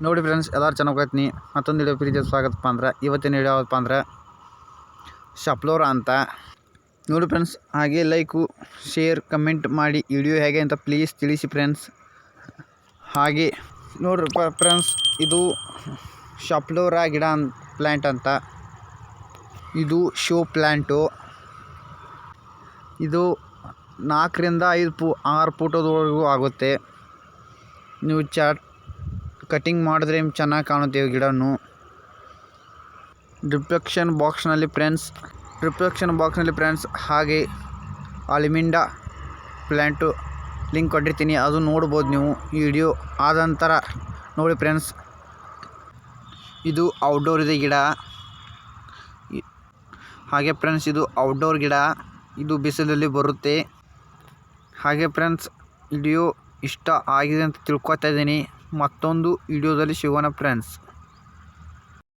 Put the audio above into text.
ನೋಡಿ ಫ್ರೆಂಡ್ಸ್, ಎಲ್ಲರೂ ಚೆನ್ನಾಗಿ ಹೋಗ್ತೀನಿ. ಮತ್ತೊಂದು ವಿಡಿಯೋ ಪ್ರೀತಿಯ ಸ್ವಾಗತಪ್ಪ ಅಂದ್ರೆ ಇವತ್ತಿನ ವಿಡಿಯೋ ಯಾವಪ್ಪ ಅಂದ್ರೆ ಶಾಪ್ಲೋರ ಅಂತ. ನೋಡಿ ಫ್ರೆಂಡ್ಸ್, ಹಾಗೆ ಲೈಕು ಶೇರ್ ಕಮೆಂಟ್ ಮಾಡಿ ವಿಡಿಯೋ ಹೇಗೆ ಅಂತ ಪ್ಲೀಸ್ ತಿಳಿಸಿ ಫ್ರೆಂಡ್ಸ್. ಹಾಗೆ ನೋಡ್ರಪ್ಪ ಫ್ರೆಂಡ್ಸ್, ಇದು ಶಾಪ್ಲೋರ ಗಿಡ ಪ್ಲ್ಯಾಂಟ್ ಅಂತ. ಇದು ಶೋ ಪ್ಲ್ಯಾಂಟು. ಇದು 4 ರಿಂದ 6 ಫೂಟದವರೆಗೂ ಆಗುತ್ತೆ. ನೀವು ಕಟಿಂಗ್ ಮಾಡಿದ್ರೆ ಚೆನ್ನಾಗಿ ಕಾಣುತ್ತೆ ಗಿಡನು. ಡಿಸ್ಕ್ರಿಪ್ಷನ್ ಬಾಕ್ಸ್ನಲ್ಲಿ ಫ್ರೆಂಡ್ಸ್ ಹಾಗೆ ಅಲಿಮಿಂಡಾ ಪ್ಲ್ಯಾಂಟು ಲಿಂಕ್ ಕೊಟ್ಟಿರ್ತೀನಿ, ಅದು ನೋಡ್ಬೋದು ನೀವು ವಿಡಿಯೋ ಆದ ನಂತರ ನೋಡಿ ಫ್ರೆಂಡ್ಸ್. ಇದು ಔಟ್ಡೋರ್ ಇದೆ ಗಿಡ. ಹಾಗೆ ಫ್ರೆಂಡ್ಸ್, ಇದು ಔಟ್ಡೋರ್ ಗಿಡ, ಇದು ಬಿಸಿಲಲ್ಲಿ ಬರುತ್ತೆ. ಹಾಗೆ ಫ್ರೆಂಡ್ಸ್, ವಿಡಿಯೋ ಇಷ್ಟ ಆಗಿದೆ ಅಂತ ತಿಳ್ಕೊತಾ ಇದ್ದೀನಿ. ಮತ್ತೊಂದು ವಿಡಿಯೋದಲ್ಲಿ ಸಿಗೋಣ ಫ್ರೆಂಡ್ಸ್.